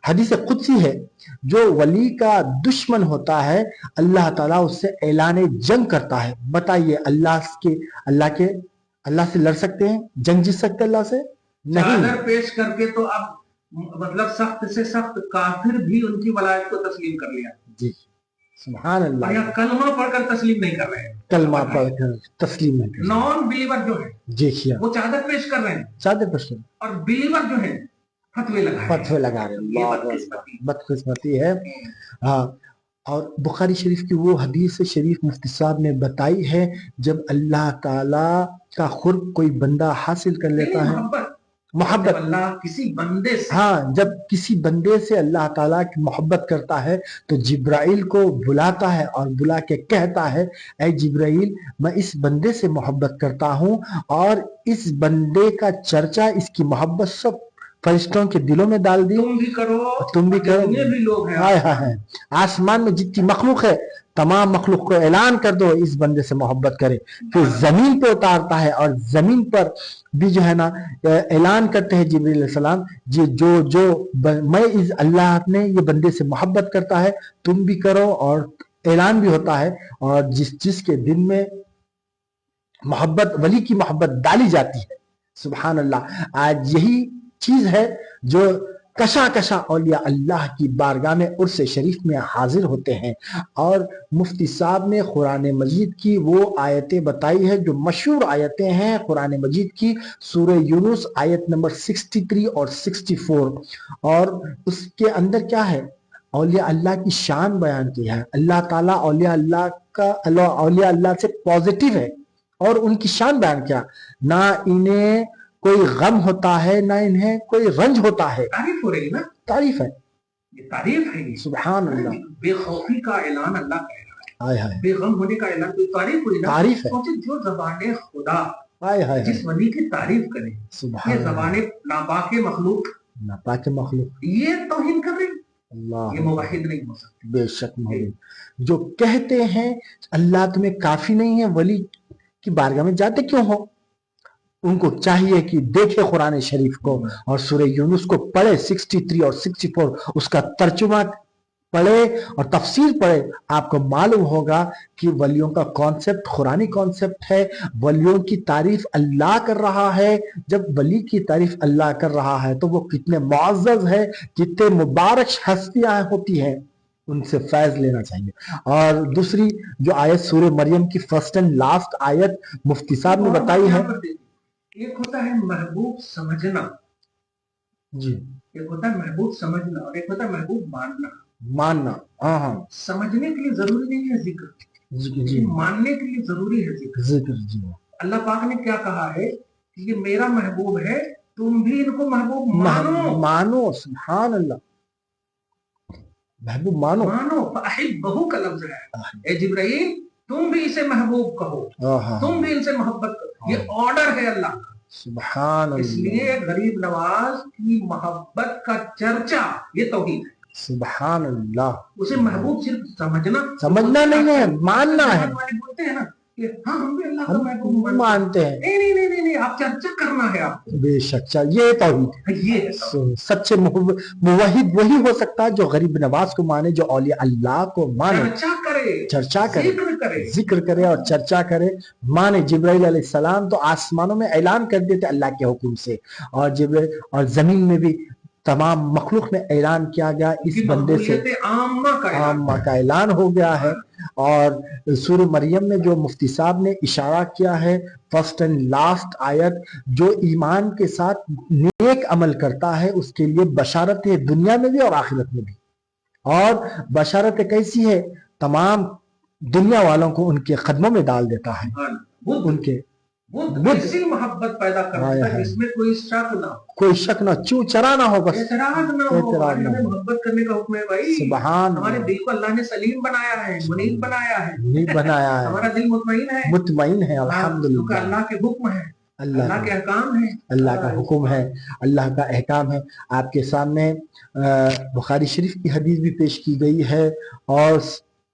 حدیث قدسی ہے، جو ولی کا دشمن ہوتا ہے اللہ تعالیٰ اس سے اعلان جنگ کرتا ہے. بتائیے اللہ سے لڑ سکتے ہیں؟ جنگ جیت سکتے اللہ سے؟ نہیں. چادر پیش کر کے تو اب مطلب سخت سے سخت کافر بھی ان کی ولایت کو تسلیم کر لیا. جی سبحان اللہ. اور یہاں کلمہ پڑھ کر تسلیم نہیں کر رہے ہیں، کلمہ پڑھ کر تسلیم نہیں کر رہے. نان بلیور جو ہے جی کیا وہ چادر پیش کر رہے ہیں، چادر پیش اور بلیور جو ہے فتوے لگا رہے ہیں. اللہ بدقسمتی ہے. ہاں، اور بخاری شریف کی وہ حدیث شریف مفتی صاحب نے بتائی ہے، جب اللہ تعالیٰ کا قرب کوئی بندہ حاصل کر لیتا ہے، محبت اللہ کسی بندے سے، ہاں جب کسی بندے سے اللہ تعالیٰ کی محبت کرتا ہے تو جبرائیل کو بلاتا ہے اور بلا کے کہتا ہے اے جبرائیل میں اس بندے سے محبت کرتا ہوں، اور اس بندے کا چرچا، اس کی محبت سب فرشتوں کے دلوں میں ڈال دی. تم بھی کرو. بھی لوگ ہیں آسمان میں جتنی مخلوق ہے تمام مخلوق کو اعلان کر دو اس بندے سے محبت کرے. پھر زمین پہ اتارتا ہے اور زمین پر بھی جو ہے نا اعلان کرتے ہیں جبریل علیہ السلام جو میں اللہ نے یہ بندے سے محبت کرتا ہے تم بھی کرو، اور اعلان بھی ہوتا ہے. اور جس کے دل میں محبت، ولی کی محبت ڈالی جاتی ہے، سبحان اللہ. آج یہی چیز ہے جو کشا اولیاء اللہ کی بارگاہ میں عرس شریف میں حاضر ہوتے ہیں. اور مفتی صاحب نے قرآن مجید کی وہ آیتیں بتائی ہے جو مشہور آیتیں ہیں قرآن مجید کی، سورہ یونس آیت نمبر 63 اور 64. اور اس کے اندر کیا ہے؟ اولیاء اللہ کی شان بیان کی ہے. اللہ تعالیٰ اولیاء اللہ سے پازیٹیو ہے اور ان کی شان بیان کیا. نہ انہیں کوئی غم ہوتا ہے نہ انہیں کوئی رنج ہوتا ہے. تعریف ہو رہی نا، تعریف ہے، یہ تعریف ہے. سبحان اللہ. بے خوفی کا اعلان اللہ کہہ رہا ہے، آئے بے غم ہونے کا اعلان. کوئی تعریف ہوئی نا، تعریف ہے. جو زبان خدا آئے جس ولی کی تعریف کرے، یہ زبان ناپاک مخلوق یہ توہین کر رہی، اللہ یہ موحد نہیں ہو سکتی. بے شک موحد جو کہتے ہیں اللہ تمہیں کافی نہیں ہے، ولی کی بارگاہ میں جاتے کیوں ہو؟ ان کو چاہیے کہ دیکھے قرآن شریف کو اور سورہ یونس کو پڑھے 63 اور 64، اس کا ترجمہ پڑھے اور تفسیر پڑھے. آپ کو معلوم ہوگا کہ ولیوں کا کانسیپٹ قرآنی کانسیپٹ ہے. ولیوں کی تعریف اللہ کر رہا ہے. جب ولی کی تعریف اللہ کر رہا ہے تو وہ کتنے معزز ہے، کتنے مبارک ہستیاں ہوتی ہیں، ان سے فیض لینا چاہیے. اور دوسری جو آیت سورہ مریم کی فرسٹ اینڈ لاسٹ آیت مفتی صاحب نے بتائی ہے، ایک ہوتا ہے محبوب سمجھنا، جی ایک ہوتا ہے محبوب سمجھنا اور ایک ہوتا ہے محبوب ماننا. ہاں سمجھنے کے لیے ضروری نہیں ہے ذکر، جی ماننے کے لیے ضروری ہے ذکر. جی اللہ پاک نے کیا کہا ہے کہ یہ میرا محبوب ہے، تم بھی ان کو محبوب مانو. سبحان اللہ، محبوب مانو. فأحبہ کا لفظ ہے. اے جبرائیل تم بھی اسے محبوب کہو، تم بھی ان سے محبت کرو. یہ آرڈر ہے اللہ کا، سبحان اللہ. اس لیے غریب نواز کی محبت کا چرچا یہ توحید ہے. سبحان اللہ. اسے محبوب صرف سمجھنا نہیں ہے، ماننا ہے. بولتے ہیں نا کہ ہاں ہم بھی اللہ کا محبوب مانتے ہیں. نہیں، آپ چرچا کرنا ہے آپ کو. بے شک یہ توحید ہے. یہ سچے موحد وہی ہو سکتا ہے جو غریب نواز کو مانے، جو اولیاء اللہ کو مانے، چرچا کرے، ذکر کرے اور چرچا کرے، مانے. جبرائیل علیہ السلام تو آسمانوں میں اعلان کر دیتے اللہ کے حکم سے، اور زمین میں بھی تمام مخلوق میں اعلان کیا گیا اس بندے سے، عامہ کا اعلان ہو گیا ہے. اور سورہ مریم میں جو مفتی صاحب نے اشارہ کیا ہے فرسٹ اینڈ لاسٹ آیت، جو ایمان کے ساتھ نیک عمل کرتا ہے اس کے لیے بشارت ہے دنیا میں بھی اور آخرت میں بھی. اور بشارت کیسی ہے؟ تمام دنیا والوں کو ان کے قدموں میں ڈال دیتا ہے. ان کے ایسی محبت پیدا کرتا ہے جس میں کوئی شک نہ، چو چرا نہ ہو، بس اعتراض نہ ہو. ہمیں محبت کرنے کا حکم ہے بھائی. سبحان ہمارے دل کو اللہ نے سلیم بنایا ہے، منیب بنایا ہے، ہمارا دل مطمئن ہے الحمدللہ. اللہ کے حکم ہے، اللہ کے احکام ہے، اللہ کا حکم ہے، اللہ کا احکام ہے. آپ کے سامنے بخاری شریف کی حدیث بھی پیش کی گئی ہے اور